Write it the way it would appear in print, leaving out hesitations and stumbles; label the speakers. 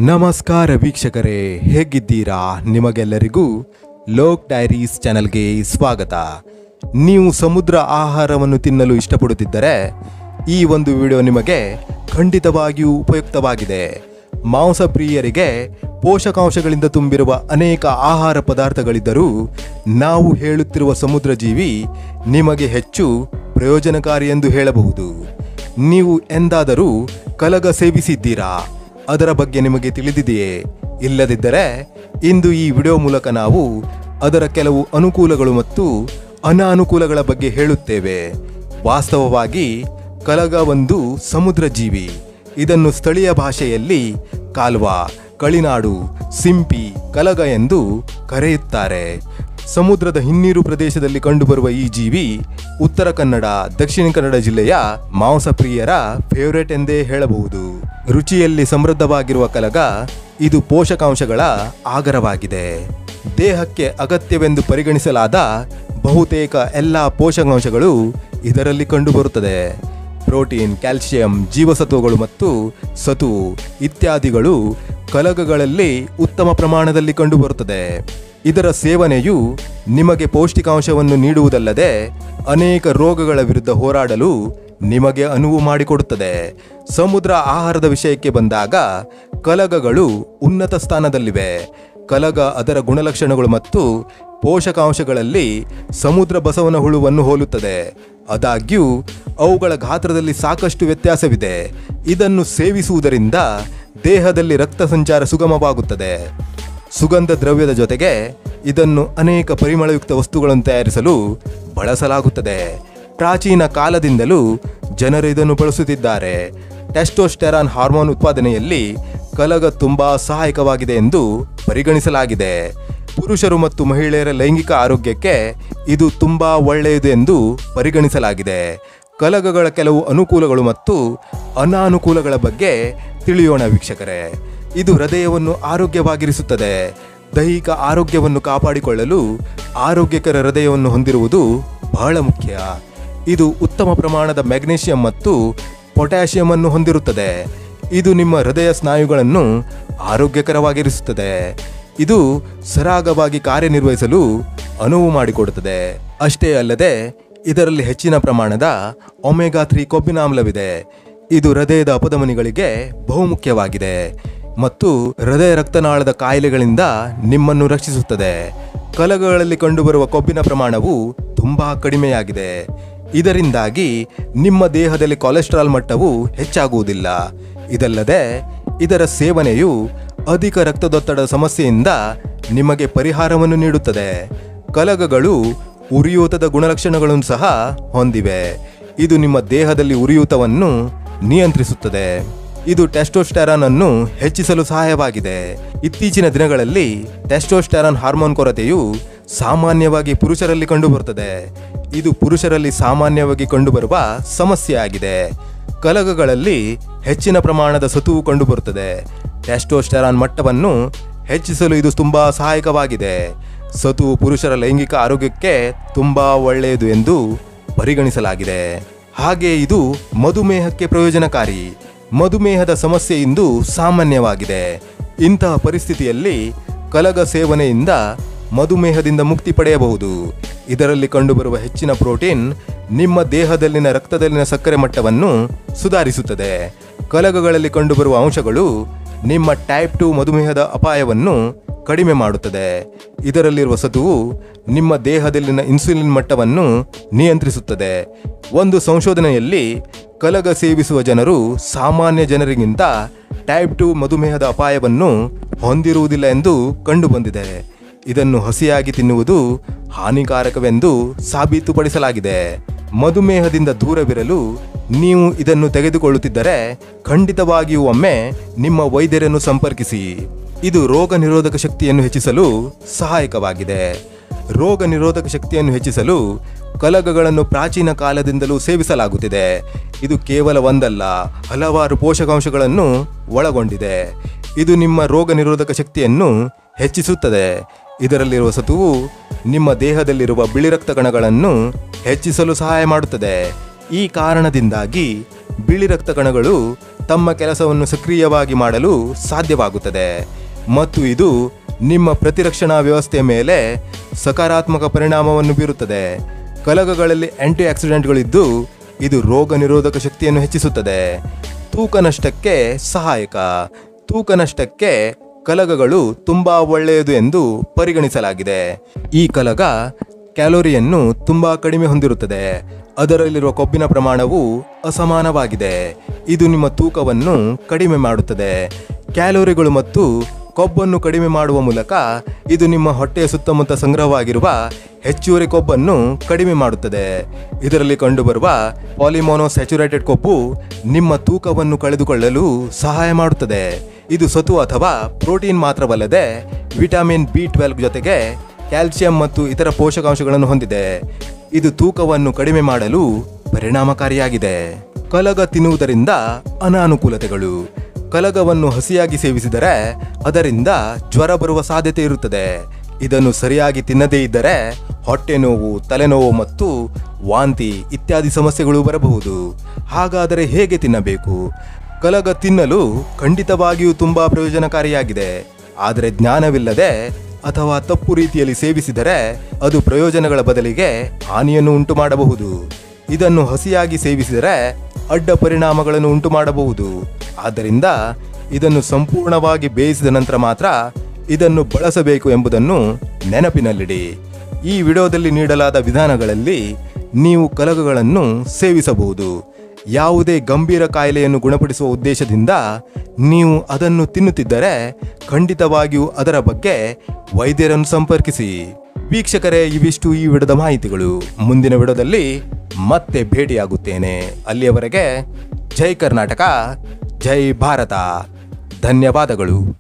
Speaker 1: ನಮಸ್ಕಾರ ವೀಕ್ಷಕರೇ, ಹೇಗಿದ್ದೀರಾ? ನಿಮಗೆಲ್ಲರಿಗೂ ಲೋಕ್ ಡೈರೀಸ್ ಚಾನೆಲ್ಗೆ ಸ್ವಾಗತ. ನೀವು ಸಮುದ್ರ ಆಹಾರವನ್ನು ತಿನ್ನಲು ಇಷ್ಟಪಡುತ್ತಿದ್ದರೆ ಈ ಒಂದು ವಿಡಿಯೋ ನಿಮಗೆ ಖಂಡಿತವಾಗಿಯೂ ಉಪಯುಕ್ತವಾಗಿದೆ. ಮಾಂಸ ಪ್ರಿಯರಿಗೆ ಪೋಷಕಾಂಶಗಳಿಂದ ತುಂಬಿರುವ ಅನೇಕ ಆಹಾರ ಪದಾರ್ಥಗಳಿದ್ದರೂ ನಾವು ಹೇಳುತ್ತಿರುವ ಸಮುದ್ರ ಜೀವಿ ನಿಮಗೆ ಹೆಚ್ಚು ಪ್ರಯೋಜನಕಾರಿ ಎಂದು ಹೇಳಬಹುದು. ನೀವು ಎಂದಾದರೂ ಕಲಗ ಸೇವಿಸಿದ್ದೀರಾ? ಅದರ ಬಗ್ಗೆ ನಿಮಗೆ ತಿಳಿದಿದೆಯೇ? ಇಲ್ಲದಿದ್ದರೆ ಇಂದು ಈ ವಿಡಿಯೋ ಮೂಲಕ ನಾವು ಅದರ ಕೆಲವು ಅನುಕೂಲಗಳು ಮತ್ತು ಅನಾನುಕೂಲಗಳ ಬಗ್ಗೆ ಹೇಳುತ್ತೇವೆ. ವಾಸ್ತವವಾಗಿ ಕಲಗ ಒಂದು ಸಮುದ್ರ ಜೀವಿ. ಇದನ್ನು ಸ್ಥಳೀಯ ಭಾಷೆಯಲ್ಲಿ ಕಾಲ್ವಾ, ಕಳಿನಾಡು, ಸಿಂಪಿ, ಕಲಗ ಎಂದು ಕರೆಯುತ್ತಾರೆ. ಸಮುದ್ರದ ಹಿನ್ನೀರು ಪ್ರದೇಶದಲ್ಲಿ ಕಂಡುಬರುವ ಈ ಜೀವಿ ಉತ್ತರ ಕನ್ನಡ, ದಕ್ಷಿಣ ಕನ್ನಡ ಜಿಲ್ಲೆಯ ಮಾಂಸಪ್ರಿಯರ ಫೇವರೇಟ್ ಎಂದೇ ಹೇಳಬಹುದು. ರುಚಿಯಲ್ಲಿ ಸಮೃದ್ಧವಾಗಿರುವ ಕಲಗ ಇದು ಪೋಷಕಾಂಶಗಳ ಆಗರವಾಗಿದೆ. ದೇಹಕ್ಕೆ ಅಗತ್ಯವೆಂದು ಪರಿಗಣಿಸಲಾದ ಬಹುತೇಕ ಎಲ್ಲ ಪೋಷಕಾಂಶಗಳು ಇದರಲ್ಲಿ ಕಂಡುಬರುತ್ತದೆ. ಪ್ರೋಟೀನ್, ಕ್ಯಾಲ್ಸಿಯಂ, ಜೀವಸತ್ವಗಳು ಮತ್ತು ಸತುವು ಇತ್ಯಾದಿಗಳು ಕಲಗಗಳಲ್ಲಿ ಉತ್ತಮ ಪ್ರಮಾಣದಲ್ಲಿ ಕಂಡುಬರುತ್ತದೆ. ಇದರ ಸೇವನೆಯು ನಿಮಗೆ ಪೌಷ್ಟಿಕಾಂಶವನ್ನು ನೀಡುವುದಲ್ಲದೆ ಅನೇಕ ರೋಗಗಳ ವಿರುದ್ಧ ಹೋರಾಡಲು ನಿಮಗೆ ಅನುವು ಮಾಡಿಕೊಡುತ್ತದೆ. ಸಮುದ್ರ ಆಹಾರದ ವಿಷಯಕ್ಕೆ ಬಂದಾಗ ಕಲಗಗಳು ಉನ್ನತ ಸ್ಥಾನದಲ್ಲಿವೆ. ಕಲಗ ಅದರ ಗುಣಲಕ್ಷಣಗಳು ಮತ್ತು ಪೋಷಕಾಂಶಗಳಲ್ಲಿ ಸಮುದ್ರ ಬಸವನ ಹುಳುವನ್ನು ಹೋಲುತ್ತದೆ. ಆದಾಗ್ಯೂ ಅವುಗಳ ಗಾತ್ರದಲ್ಲಿ ಸಾಕಷ್ಟು ವ್ಯತ್ಯಾಸವಿದೆ. ಇದನ್ನು ಸೇವಿಸುವುದರಿಂದ ದೇಹದಲ್ಲಿ ರಕ್ತ ಸಂಚಾರ ಸುಗಮವಾಗುತ್ತದೆ. ಸುಗಂಧ ದ್ರವ್ಯದ ಜೊತೆಗೆ ಇದನ್ನು ಅನೇಕ ಪರಿಮಳಯುಕ್ತ ವಸ್ತುಗಳನ್ನು ತಯಾರಿಸಲು ಬಳಸಲಾಗುತ್ತದೆ. ಪ್ರಾಚೀನ ಕಾಲದಿಂದಲೂ ಜನರು ಇದನ್ನು ಬಳಸುತ್ತಿದ್ದಾರೆ. ಟೆಸ್ಟೋಸ್ಟೆರಾನ್ ಹಾರ್ಮೋನ್ ಉತ್ಪಾದನೆಯಲ್ಲಿ ಕಲಗ ತುಂಬಾ ಸಹಾಯಕವಾಗಿದೆ ಎಂದು ಪರಿಗಣಿಸಲಾಗಿದೆ. ಪುರುಷರು ಮತ್ತು ಮಹಿಳೆಯರ ಲೈಂಗಿಕ ಆರೋಗ್ಯಕ್ಕೆ ಇದು ತುಂಬಾ ಒಳ್ಳೆಯದು ಎಂದು ಪರಿಗಣಿಸಲಾಗಿದೆ. ಕಲಗಗಳ ಕೆಲವು ಅನುಕೂಲಗಳು ಮತ್ತು ಅನಾನುಕೂಲಗಳ ಬಗ್ಗೆ ತಿಳಿಯೋಣ ವೀಕ್ಷಕರೇ. ಇದು ಹೃದಯವನ್ನು ಆರೋಗ್ಯವಾಗಿರಿಸುತ್ತದೆ. ದೈಹಿಕ ಆರೋಗ್ಯವನ್ನು ಕಾಪಾಡಿಕೊಳ್ಳಲು ಆರೋಗ್ಯಕರ ಹೃದಯವನ್ನು ಹೊಂದಿರುವುದು ಬಹಳ ಮುಖ್ಯ. ಇದು ಉತ್ತಮ ಪ್ರಮಾಣದ ಮ್ಯಾಗ್ನೀಷಿಯಂ ಮತ್ತು ಪೊಟ್ಯಾಷಿಯಂ ಅನ್ನು ಹೊಂದಿರುತ್ತದೆ. ಇದು ನಿಮ್ಮ ಹೃದಯ ಸ್ನಾಯುಗಳನ್ನು ಆರೋಗ್ಯಕರವಾಗಿರಿಸುತ್ತದೆ. ಇದು ಸರಾಗವಾಗಿ ಕಾರ್ಯನಿರ್ವಹಿಸಲು ಅನುವು ಮಾಡಿಕೊಡುತ್ತದೆ. ಅಷ್ಟೇ ಅಲ್ಲದೆ ಇದರಲ್ಲಿ ಹೆಚ್ಚಿನ ಪ್ರಮಾಣದ ಒಮೆಗಾ 3 ಕೊಬ್ಬಿನಾಮ್ಲವಿದೆ. ಇದು ಹೃದಯದ ಅಪಧಮನಿಗಳಿಗೆ ಬಹುಮುಖ್ಯವಾಗಿದೆ ಮತ್ತು ಹೃದಯ ರಕ್ತನಾಳದ ಕಾಯಿಲೆಗಳಿಂದ ನಿಮ್ಮನ್ನು ರಕ್ಷಿಸುತ್ತದೆ. ಕಲಗಗಳಲ್ಲಿ ಕಂಡುಬರುವ ಕೊಬ್ಬಿನ ಪ್ರಮಾಣವು ತುಂಬಾ ಕಡಿಮೆಯಾಗಿದೆ. ಇದರಿಂದಾಗಿ ನಿಮ್ಮ ದೇಹದಲ್ಲಿ ಕೊಲೆಸ್ಟ್ರಾಲ್ ಮಟ್ಟವು ಹೆಚ್ಚಾಗುವುದಿಲ್ಲ. ಇದಲ್ಲದೆ ಇದರ ಸೇವನೆಯು ಅಧಿಕ ರಕ್ತದೊತ್ತಡದ ಸಮಸ್ಯೆಯಿಂದ ನಿಮಗೆ ಪರಿಹಾರವನ್ನು ನೀಡುತ್ತದೆ. ಕಲಗಗಳು ಉರಿಯೂತದ ಗುಣಲಕ್ಷಣಗಳನ್ನು ಸಹ ಹೊಂದಿವೆ. ಇದು ನಿಮ್ಮ ದೇಹದಲ್ಲಿ ಉರಿಯೂತವನ್ನು ನಿಯಂತ್ರಿಸುತ್ತದೆ. ಇದು ಟೆಸ್ಟೋಸ್ಟೆರಾನ್ ಅನ್ನು ಹೆಚ್ಚಿಸಲು ಸಹಾಯವಾಗಿದೆ. ಇತ್ತೀಚಿನ ದಿನಗಳಲ್ಲಿ ಟೆಸ್ಟೋಸ್ಟೆರಾನ್ ಹಾರ್ಮೋನ್ ಕೊರತೆಯು ಸಾಮಾನ್ಯವಾಗಿ ಪುರುಷರಲ್ಲಿ ಕಂಡುಬರುತ್ತದೆ. ಇದು ಪುರುಷರಲ್ಲಿ ಸಾಮಾನ್ಯವಾಗಿ ಕಂಡುಬರುವ ಸಮಸ್ಯೆಯಾಗಿದೆ. ಕಲಗಗಳಲ್ಲಿ ಹೆಚ್ಚಿನ ಪ್ರಮಾಣದ ಸತುವು ಕಂಡುಬರುತ್ತದೆ. ಟೆಸ್ಟೋಸ್ಟೆರಾನ್ ಮಟ್ಟವನ್ನು ಹೆಚ್ಚಿಸಲು ಇದು ತುಂಬಾ ಸಹಾಯಕವಾಗಿದೆ. ಸತುವು ಪುರುಷರ ಲೈಂಗಿಕ ಆರೋಗ್ಯಕ್ಕೆ ತುಂಬಾ ಒಳ್ಳೆಯದು ಎಂದು ಪರಿಗಣಿಸಲಾಗಿದೆ. ಹಾಗೆ ಇದು ಮಧುಮೇಹಕ್ಕೆ ಪ್ರಯೋಜನಕಾರಿ. ಮಧುಮೇಹದ ಸಮಸ್ಯೆ ಇಂದು ಸಾಮಾನ್ಯವಾಗಿದೆ. ಇಂತಹ ಪರಿಸ್ಥಿತಿಯಲ್ಲಿ ಕಲಗ ಸೇವನೆಯಿಂದ ಮಧುಮೇಹದಿಂದ ಮುಕ್ತಿ ಪಡೆಯಬಹುದು. ಇದರಲ್ಲಿ ಕಂಡುಬರುವ ಹೆಚ್ಚಿನ ಪ್ರೋಟೀನ್ ನಿಮ್ಮ ದೇಹದಲ್ಲಿನ ರಕ್ತದಲ್ಲಿನ ಸಕ್ಕರೆ ಮಟ್ಟವನ್ನು ಸುಧಾರಿಸುತ್ತದೆ. ಕಲಗಗಳಲ್ಲಿ ಕಂಡುಬರುವ ಅಂಶಗಳು ನಿಮ್ಮ ಟೈಪ್ 2 ಮಧುಮೇಹದ ಅಪಾಯವನ್ನು ಕಡಿಮೆ ಮಾಡುತ್ತದೆ. ಇದರಲ್ಲಿರುವ ಸತುವು ನಿಮ್ಮ ದೇಹದಲ್ಲಿನ ಇನ್ಸುಲಿನ್ ಮಟ್ಟವನ್ನು ನಿಯಂತ್ರಿಸುತ್ತದೆ. ಒಂದು ಸಂಶೋಧನೆಯಲ್ಲಿ ಕಲಗ ಸೇವಿಸುವ ಜನರು ಸಾಮಾನ್ಯ ಜನರಿಗಿಂತ ಟೈಪ್ 2 ಮಧುಮೇಹದ ಅಪಾಯವನ್ನು ಹೊಂದಿರುವುದಿಲ್ಲ ಎಂದು ಕಂಡುಬಂದಿದೆ. ಇದನ್ನು ಹಸಿಯಾಗಿ ತಿನ್ನುವುದು ಹಾನಿಕಾರಕವೆಂದು ಸಾಬೀತುಪಡಿಸಲಾಗಿದೆ. ಮಧುಮೇಹದಿಂದ ದೂರವಿರಲು ನೀವು ಇದನ್ನು ತೆಗೆದುಕೊಳ್ಳುತ್ತಿದ್ದರೆ ಖಂಡಿತವಾಗಿಯೂ ಒಮ್ಮೆ ನಿಮ್ಮ ವೈದ್ಯರನ್ನು ಸಂಪರ್ಕಿಸಿ. ಇದು ರೋಗ ನಿರೋಧಕ ಶಕ್ತಿಯನ್ನು ಹೆಚ್ಚಿಸಲು ಸಹಾಯಕವಾಗಿದೆ. ರೋಗ ನಿರೋಧಕ ಶಕ್ತಿಯನ್ನು ಹೆಚ್ಚಿಸಲು ಕಲಗಗಳನ್ನು ಪ್ರಾಚೀನ ಕಾಲದಿಂದಲೂ ಸೇವಿಸಲಾಗುತ್ತಿದೆ. ಇದು ಕೇವಲ ಒಂದಲ್ಲ, ಹಲವಾರು ಪೋಷಕಾಂಶಗಳನ್ನು ಒಳಗೊಂಡಿದೆ. ಇದು ನಿಮ್ಮ ರೋಗ ನಿರೋಧಕ ಶಕ್ತಿಯನ್ನು ಹೆಚ್ಚಿಸುತ್ತದೆ. ಇದರಲ್ಲಿರುವ ಸತುವು ನಿಮ್ಮ ದೇಹದಲ್ಲಿರುವ ಬಿಳಿ ರಕ್ತ ಕಣಗಳನ್ನು ಹೆಚ್ಚಿಸಲು ಸಹಾಯ ಮಾಡುತ್ತದೆ. ಈ ಕಾರಣದಿಂದಾಗಿ ಬಿಳಿ ರಕ್ತ ಕಣಗಳು ತಮ್ಮ ಕೆಲಸವನ್ನು ಸಕ್ರಿಯವಾಗಿ ಮಾಡಲು ಸಾಧ್ಯವಾಗುತ್ತದೆ ಮತ್ತು ಇದು ನಿಮ್ಮ ಪ್ರತಿರಕ್ಷಣಾ ವ್ಯವಸ್ಥೆಯ ಮೇಲೆ ಸಕಾರಾತ್ಮಕ ಪರಿಣಾಮವನ್ನು ಬೀರುತ್ತದೆ. ಕಲಗಗಳಲ್ಲಿ ಆಂಟಿ ಆಕ್ಸಿಡೆಂಟ್ಗಳಿದ್ದು ಇದು ರೋಗ ನಿರೋಧಕ ಶಕ್ತಿಯನ್ನು ಹೆಚ್ಚಿಸುತ್ತದೆ. ತೂಕ ನಷ್ಟಕ್ಕೆ ಸಹಾಯಕ. ತೂಕ ನಷ್ಟಕ್ಕೆ ಕಲಗಗಳು ತುಂಬಾ ಒಳ್ಳೆಯದು ಎಂದು ಪರಿಗಣಿಸಲಾಗಿದೆ. ಈ ಕಲಗ ಕ್ಯಾಲೋರಿಯನ್ನು ತುಂಬಾ ಕಡಿಮೆ ಹೊಂದಿರುತ್ತದೆ. ಅದರಲ್ಲಿರುವ ಕೊಬ್ಬಿನ ಪ್ರಮಾಣವು ಅಸಮಾನವಾಗಿದೆ. ಇದು ನಿಮ್ಮ ತೂಕವನ್ನು ಕಡಿಮೆ ಮಾಡುತ್ತದೆ. ಕ್ಯಾಲೋರಿಗಳು ಮತ್ತು ಕೊಬ್ಬನ್ನು ಕಡಿಮೆ ಮಾಡುವ ಮೂಲಕ ಇದು ನಿಮ್ಮ ಹೊಟ್ಟೆಯ ಸುತ್ತಮುತ್ತ ಸಂಗ್ರಹವಾಗಿರುವ ಹೆಚ್ಚುವರಿ ಕೊಬ್ಬನ್ನು ಕಡಿಮೆ ಮಾಡುತ್ತದೆ. ಇದರಲ್ಲಿ ಕಂಡುಬರುವ ಪಾಲಿಮೋನೋಸ್ಯಾಚುರೇಟೆಡ್ ಕೊಬ್ಬು ನಿಮ್ಮ ತೂಕವನ್ನು ಕಳೆದುಕೊಳ್ಳಲು ಸಹಾಯ ಮಾಡುತ್ತದೆ. ಇದು ಸತು ಅಥವಾ ಪ್ರೋಟೀನ್ ಮಾತ್ರವಲ್ಲದೆ ವಿಟಮಿನ್ B12 ಜೊತೆಗೆ ಕ್ಯಾಲ್ಸಿಯಂ ಮತ್ತು ಇತರ ಪೋಷಕಾಂಶಗಳನ್ನು ಹೊಂದಿದೆ. ಇದು ತೂಕವನ್ನು ಕಡಿಮೆ ಮಾಡಲು ಪರಿಣಾಮಕಾರಿಯಾಗಿದೆ. ಕಲಗ ತಿನ್ನುವುದರಿಂದ ಅನಾನುಕೂಲತೆಗಳು. ಕಲಗವನ್ನು ಹಸಿಯಾಗಿ ಸೇವಿಸಿದರೆ ಅದರಿಂದ ಜ್ವರ ಬರುವ ಸಾಧ್ಯತೆ ಇರುತ್ತದೆ. ಇದನ್ನು ಸರಿಯಾಗಿ ತಿನ್ನದೇ ಇದ್ದರೆ ಹೊಟ್ಟೆ ನೋವು, ತಲೆನೋವು ಮತ್ತು ವಾಂತಿ ಇತ್ಯಾದಿ ಸಮಸ್ಯೆಗಳು ಬರಬಹುದು. ಹಾಗಾದರೆ ಹೇಗೆ ತಿನ್ನಬೇಕು? ಕಲಗ ತಿನ್ನಲು ಖಂಡಿತವಾಗಿಯೂ ತುಂಬಾ ಪ್ರಯೋಜನಕಾರಿಯಾಗಿದೆ. ಆದರೆ ಜ್ಞಾನವಿಲ್ಲದೆ ಅಥವಾ ತಪ್ಪು ರೀತಿಯಲ್ಲಿ ಸೇವಿಸಿದರೆ ಅದು ಪ್ರಯೋಜನಗಳ ಬದಲಿಗೆ ಹಾನಿಯನ್ನು ಉಂಟು ಮಾಡಬಹುದು. ಇದನ್ನು ಹಸಿಯಾಗಿ ಸೇವಿಸಿದರೆ ಅಡ್ಡ ಪರಿಣಾಮಗಳನ್ನು ಉಂಟು ಮಾಡಬಹುದು. ಆದ್ದರಿಂದ ಇದನ್ನು ಸಂಪೂರ್ಣವಾಗಿ ಬೇಯಿಸಿದ ನಂತರ ಮಾತ್ರ ಇದನ್ನು ಬಳಸಬೇಕು ಎಂಬುದನ್ನು ನೆನಪಿನಲ್ಲಿಡಿ. ಈ ವಿಡಿಯೋದಲ್ಲಿ ನೀಡಲಾದ ವಿಧಾನಗಳಲ್ಲಿ ನೀವು ಕಲಗಗಳನ್ನು ಸೇವಿಸಬಹುದು. ಯಾವುದೇ ಗಂಭೀರ ಕಾಯಿಲೆಯನ್ನು ಗುಣಪಡಿಸುವ ಉದ್ದೇಶದಿಂದ ನೀವು ಅದನ್ನು ತಿನ್ನುತ್ತಿದ್ದರೆ ಖಂಡಿತವಾಗಿಯೂ ಅದರ ಬಗ್ಗೆ ವೈದ್ಯರನ್ನು ಸಂಪರ್ಕಿಸಿ. ವೀಕ್ಷಕರೇ, ಇವಿಷ್ಟು ಈ ವಿಡಿಯೋದ ಮಾಹಿತಿಗಳು. ಮುಂದಿನ ವಿಡಿಯೋದಲ್ಲಿ ಮತ್ತೆ ಭೇಟಿಯಾಗುತ್ತೇನೆ. ಅಲ್ಲಿಯವರೆಗೆ ಜೈ ಕರ್ನಾಟಕ, ಜೈ ಭಾರತ. ಧನ್ಯವಾದಗಳು.